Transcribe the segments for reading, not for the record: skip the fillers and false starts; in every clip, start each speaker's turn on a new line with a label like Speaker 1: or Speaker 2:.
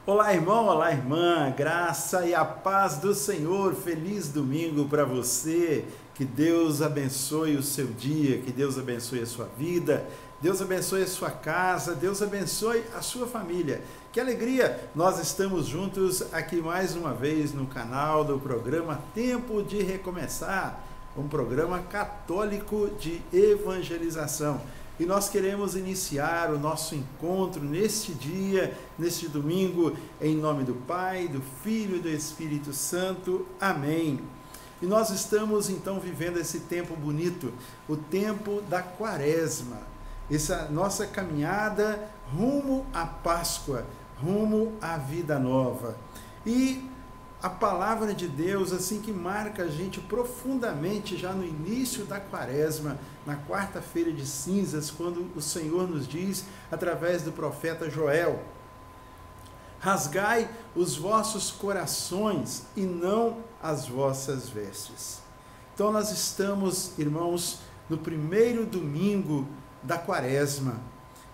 Speaker 1: Olá, irmão, olá, irmã, graça e a paz do Senhor, feliz domingo para você, que Deus abençoe o seu dia, que Deus abençoe a sua vida, Deus abençoe a sua casa, Deus abençoe a sua família. Que alegria, nós estamos juntos aqui mais uma vez no canal do programa Tempo de Recomeçar, um programa católico de evangelização. E nós queremos iniciar o nosso encontro neste dia, neste domingo, em nome do Pai, do Filho e do Espírito Santo. Amém. E nós estamos então vivendo esse tempo bonito, o tempo da Quaresma, essa nossa caminhada rumo à Páscoa, rumo à vida nova. E a palavra de Deus, assim que marca a gente profundamente já no início da Quaresma, na quarta-feira de cinzas, quando o Senhor nos diz, através do profeta Joel: rasgai os vossos corações e não as vossas vestes. Então nós estamos, irmãos, no primeiro domingo da Quaresma,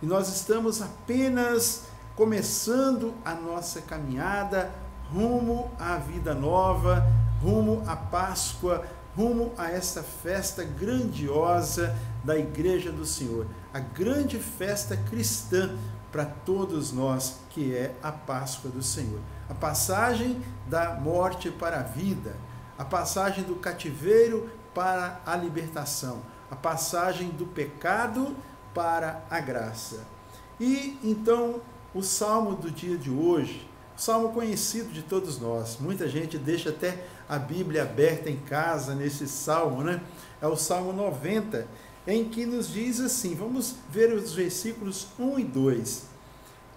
Speaker 1: e nós estamos apenas começando a nossa caminhada rumo à vida nova, rumo à Páscoa, rumo a esta festa grandiosa da Igreja do Senhor, a grande festa cristã para todos nós, que é a Páscoa do Senhor. A passagem da morte para a vida, a passagem do cativeiro para a libertação, a passagem do pecado para a graça. E então o salmo do dia de hoje, salmo conhecido de todos nós, muita gente deixa até a Bíblia aberta em casa nesse salmo, né? É o Salmo 90, em que nos diz assim, vamos ver os versículos 1 e 2.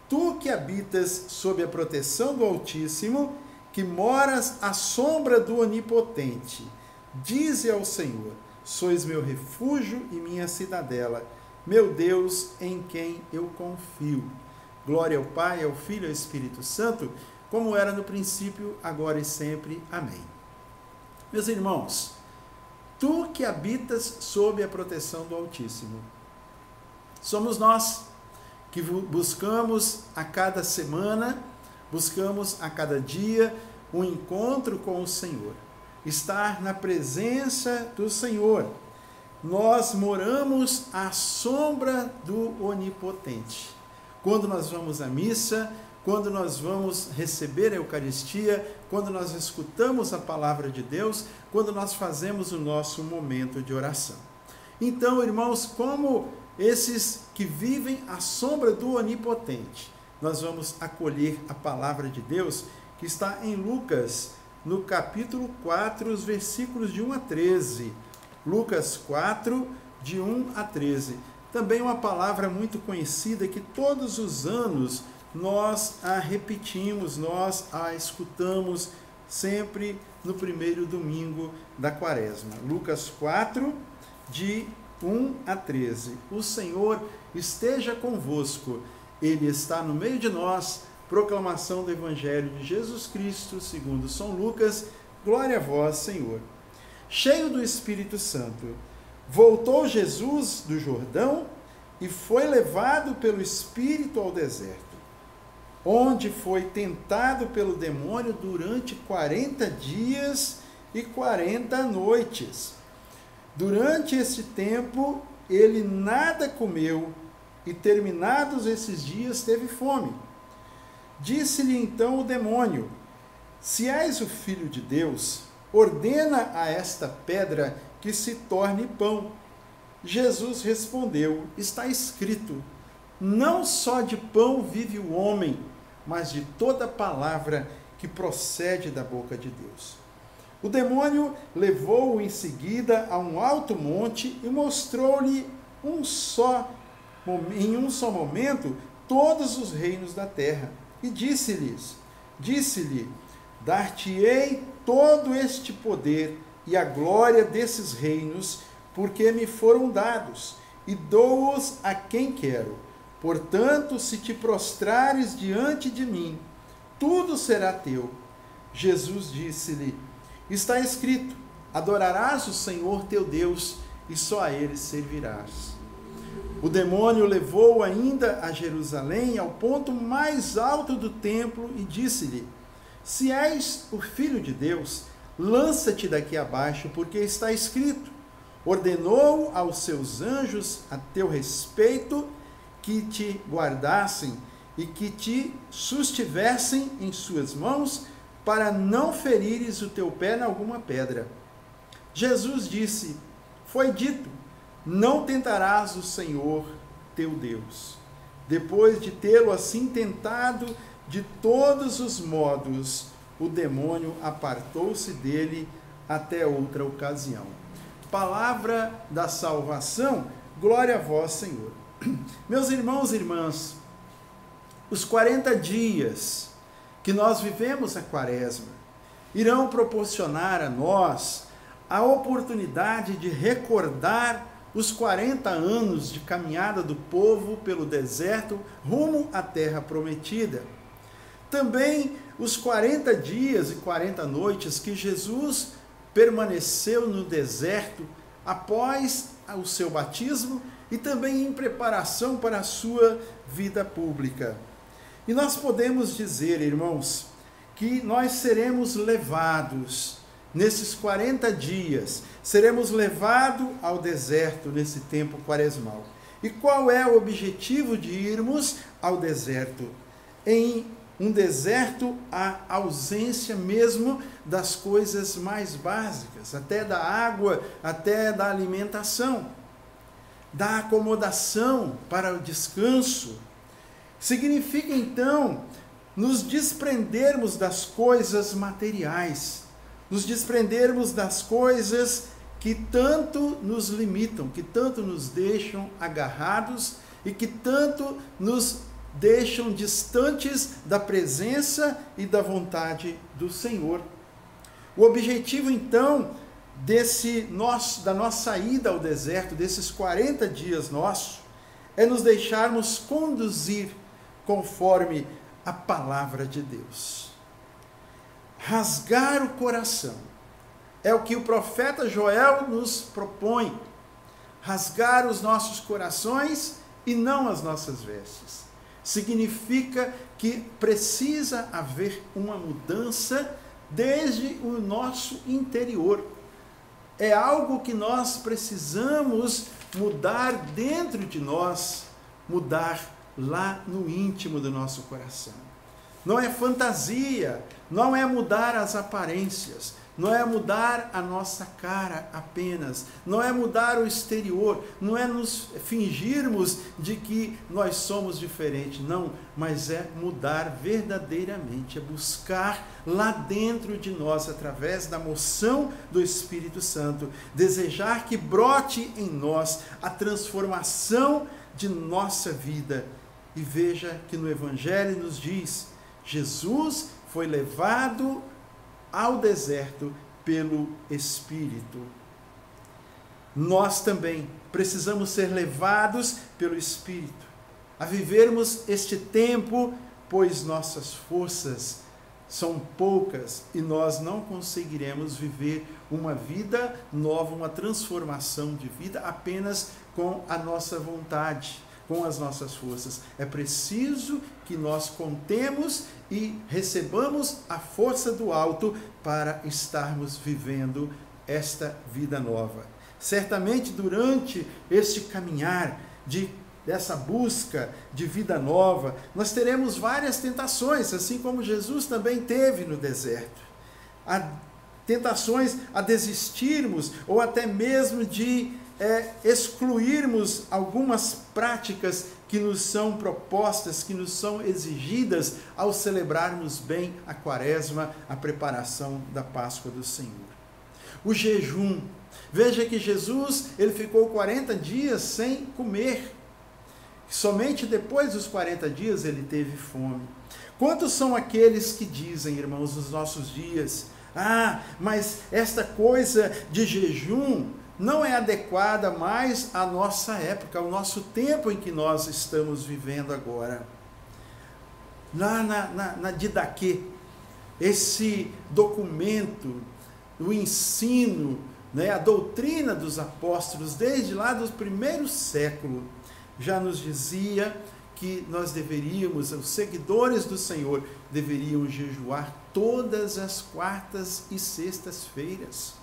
Speaker 1: Tu que habitas sob a proteção do Altíssimo, que moras à sombra do Onipotente, dize ao Senhor: sois meu refúgio e minha cidadela, meu Deus em quem eu confio. Glória ao Pai, ao Filho e ao Espírito Santo, como era no princípio, agora e sempre. Amém. Meus irmãos, tu que habitas sob a proteção do Altíssimo, somos nós que buscamos a cada semana, buscamos a cada dia um encontro com o Senhor, estar na presença do Senhor. Nós moramos à sombra do Onipotente. Quando nós vamos à missa, quando nós vamos receber a Eucaristia, quando nós escutamos a palavra de Deus, quando nós fazemos o nosso momento de oração. Então, irmãos, como esses que vivem à sombra do Onipotente, nós vamos acolher a palavra de Deus, que está em Lucas, no capítulo 4, os versículos de 1 a 13. Lucas 4, de 1 a 13. Também uma palavra muito conhecida que todos os anos nós a repetimos, nós a escutamos sempre no primeiro domingo da Quaresma. Lucas 4, de 1 a 13. O Senhor esteja convosco, Ele está no meio de nós. Proclamação do Evangelho de Jesus Cristo, segundo São Lucas. Glória a vós, Senhor. Cheio do Espírito Santo, voltou Jesus do Jordão e foi levado pelo Espírito ao deserto, onde foi tentado pelo demônio durante 40 dias e 40 noites. Durante esse tempo, ele nada comeu e, terminados esses dias, teve fome. Disse-lhe então o demônio: se és o Filho de Deus, ordena a esta pedra que se torne pão. Jesus respondeu: está escrito, não só de pão vive o homem, mas de toda palavra que procede da boca de Deus. O demônio levou-o em seguida a um alto monte e mostrou-lhe em um só momento todos os reinos da terra. E disse-lhe, dar-te-ei todo este poder e a glória desses reinos, porque me foram dados, e dou-os a quem quero. Portanto, se te prostrares diante de mim, tudo será teu. Jesus disse-lhe: está escrito, adorarás o Senhor teu Deus, e só a Ele servirás. O demônio levou-o ainda a Jerusalém, ao ponto mais alto do templo, e disse-lhe: se és o Filho de Deus, lança-te daqui abaixo, porque está escrito: ordenou aos seus anjos a teu respeito que te guardassem e que te sustivessem em suas mãos, para não ferires o teu pé em alguma pedra. Jesus disse: foi dito, não tentarás o Senhor teu Deus. Depois de tê-lo assim tentado de todos os modos, o demônio apartou-se dele até outra ocasião. Palavra da salvação, glória a vós, Senhor. Meus irmãos e irmãs, os 40 dias que nós vivemos a Quaresma irão proporcionar a nós a oportunidade de recordar os 40 anos de caminhada do povo pelo deserto rumo à terra prometida. Também os 40 dias e 40 noites que Jesus permaneceu no deserto após o seu batismo e também em preparação para a sua vida pública. E nós podemos dizer, irmãos, que nós seremos levados nesses 40 dias, seremos levados ao deserto nesse tempo quaresmal. E qual é o objetivo de irmos ao deserto? Em um deserto, a ausência mesmo das coisas mais básicas, até da água, até da alimentação, da acomodação para o descanso. Significa então nos desprendermos das coisas materiais, nos desprendermos das coisas que tanto nos limitam, que tanto nos deixam agarrados e que tanto nos deixam distantes da presença e da vontade do Senhor. O objetivo, então, da nossa ida ao deserto, desses 40 dias nossos, é nos deixarmos conduzir conforme a palavra de Deus. Rasgar o coração é o que o profeta Joel nos propõe. Rasgar os nossos corações e não as nossas vestes. Significa que precisa haver uma mudança desde o nosso interior. É algo que nós precisamos mudar dentro de nós, mudar lá no íntimo do nosso coração. Não é fantasia, não é mudar as aparências, não é mudar a nossa cara apenas, não é mudar o exterior, não é nos fingirmos de que nós somos diferentes, não, mas é mudar verdadeiramente, é buscar lá dentro de nós, através da moção do Espírito Santo, desejar que brote em nós a transformação de nossa vida. E veja que no Evangelho nos diz, Jesus foi levado ao deserto pelo Espírito. Nós também precisamos ser levados pelo Espírito a vivermos este tempo, pois nossas forças são poucas e nós não conseguiremos viver uma vida nova, uma transformação de vida apenas com a nossa vontade, com as nossas forças. É preciso que nós contemos e recebamos a força do alto para estarmos vivendo esta vida nova. Certamente durante este caminhar dessa busca de vida nova, nós teremos várias tentações, assim como Jesus também teve no deserto. Há tentações a desistirmos ou até mesmo de excluirmos algumas práticas que nos são propostas, que nos são exigidas ao celebrarmos bem a Quaresma, a preparação da Páscoa do Senhor. O jejum. Veja que Jesus, ele ficou 40 dias sem comer. Somente depois dos 40 dias ele teve fome. Quantos são aqueles que dizem, irmãos, nos nossos dias, mas esta coisa de jejum não é adequada mais à nossa época, ao nosso tempo em que nós estamos vivendo agora. Lá na Didaquê, esse documento, o ensino, a doutrina dos apóstolos, desde lá do primeiro século, já nos dizia que nós deveríamos, os seguidores do Senhor, deveriam jejuar todas as quartas e sextas-feiras.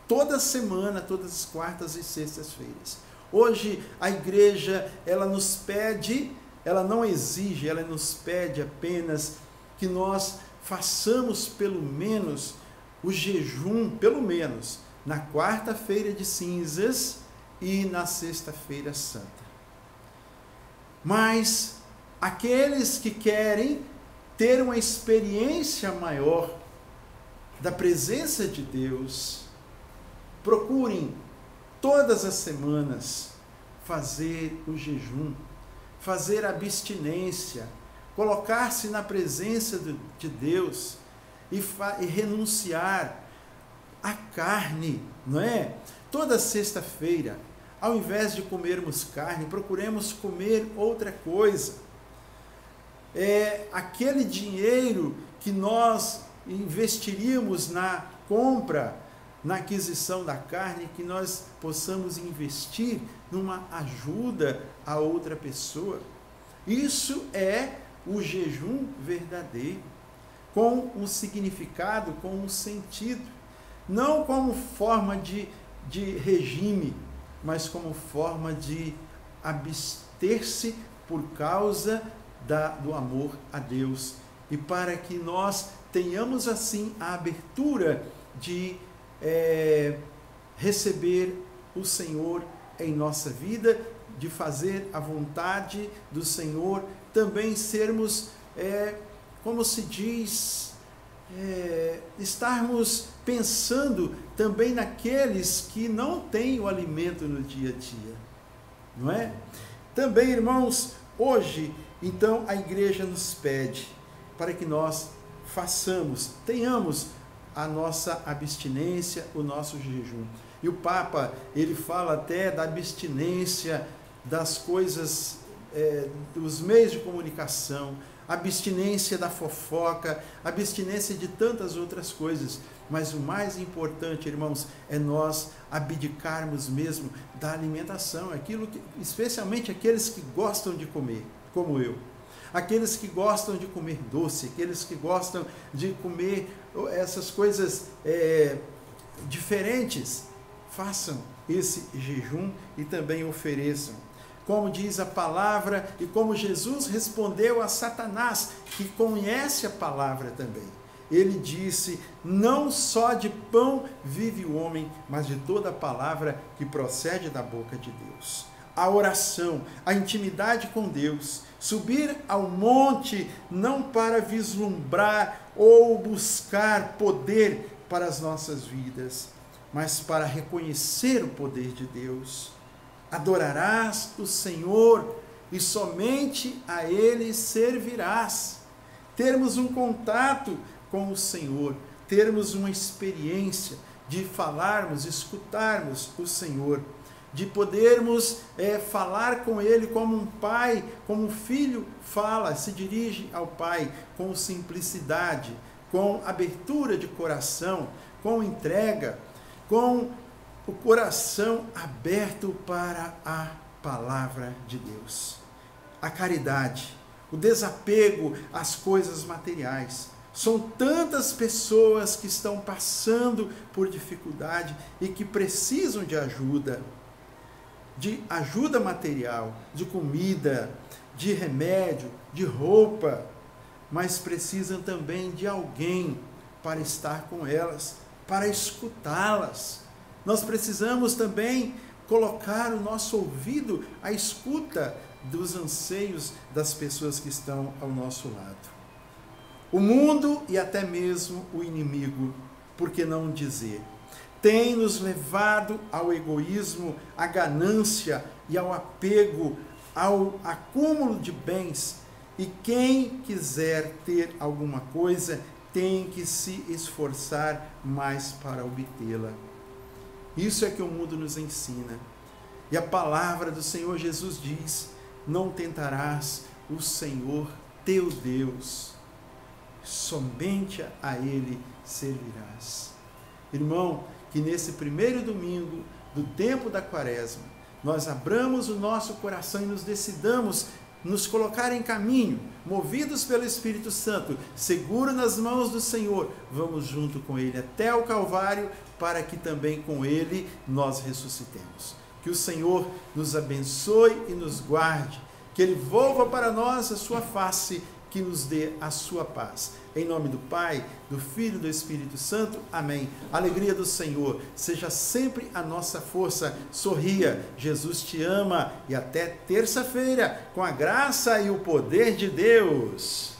Speaker 1: Toda semana, todas as quartas e sextas-feiras. Hoje a igreja, ela nos pede, ela não exige, ela nos pede apenas que nós façamos pelo menos o jejum, pelo menos, na quarta-feira de cinzas e na sexta-feira santa. Mas aqueles que querem ter uma experiência maior da presença de Deus, procurem todas as semanas fazer o jejum, fazer a abstinência, colocar-se na presença de Deus e renunciar à carne, não é? Toda sexta-feira, ao invés de comermos carne, procuremos comer outra coisa. Aquele dinheiro que nós investiríamos na compra, na aquisição da carne, que nós possamos investir numa ajuda a outra pessoa. Isso é o jejum verdadeiro, com um significado, com um sentido, não como forma de regime, mas como forma de abster-se por causa do amor a Deus, e para que nós tenhamos assim a abertura de receber o Senhor em nossa vida, de fazer a vontade do Senhor, também sermos, como se diz, estarmos pensando também naqueles que não têm o alimento no dia a dia, não é? Também, irmãos, hoje, então, a igreja nos pede para que nós tenhamos a nossa abstinência, o nosso jejum. E o Papa, ele fala até da abstinência das coisas, dos meios de comunicação, abstinência da fofoca, abstinência de tantas outras coisas. Mas o mais importante, irmãos, é nós abdicarmos mesmo da alimentação, especialmente aqueles que gostam de comer, como eu. Aqueles que gostam de comer doce, aqueles que gostam de comer essas coisas diferentes, façam esse jejum e também ofereçam. Como diz a palavra e como Jesus respondeu a Satanás, que conhece a palavra também. Ele disse: não só de pão vive o homem, mas de toda a palavra que procede da boca de Deus. A oração, a intimidade com Deus, subir ao monte não para vislumbrar ou buscar poder para as nossas vidas, mas para reconhecer o poder de Deus. Adorarás o Senhor e somente a Ele servirás. Termos um contato com o Senhor, termos uma experiência de falarmos, escutarmos o Senhor, de podermos falar com Ele como um pai, como um filho fala, se dirige ao pai, com simplicidade, com abertura de coração, com entrega, com o coração aberto para a palavra de Deus. A caridade, o desapego às coisas materiais. São tantas pessoas que estão passando por dificuldade e que precisam de ajuda material, de comida, de remédio, de roupa, mas precisam também de alguém para estar com elas, para escutá-las. Nós precisamos também colocar o nosso ouvido à escuta dos anseios das pessoas que estão ao nosso lado. O mundo e até mesmo o inimigo, por que não dizer, tem nos levado ao egoísmo, à ganância e ao apego, ao acúmulo de bens. E quem quiser ter alguma coisa tem que se esforçar mais para obtê-la. Isso é que o mundo nos ensina. E a palavra do Senhor Jesus diz: não tentarás o Senhor teu Deus, somente a Ele servirás. Irmão, que nesse primeiro domingo do tempo da Quaresma, nós abramos o nosso coração e nos decidamos nos colocar em caminho, movidos pelo Espírito Santo, seguro nas mãos do Senhor, vamos junto com Ele até o Calvário, para que também com Ele nós ressuscitemos. Que o Senhor nos abençoe e nos guarde, que Ele volva para nós a sua face, que nos dê a sua paz. Em nome do Pai, do Filho e do Espírito Santo. Amém. A alegria do Senhor seja sempre a nossa força. Sorria, Jesus te ama, e até terça-feira, com a graça e o poder de Deus.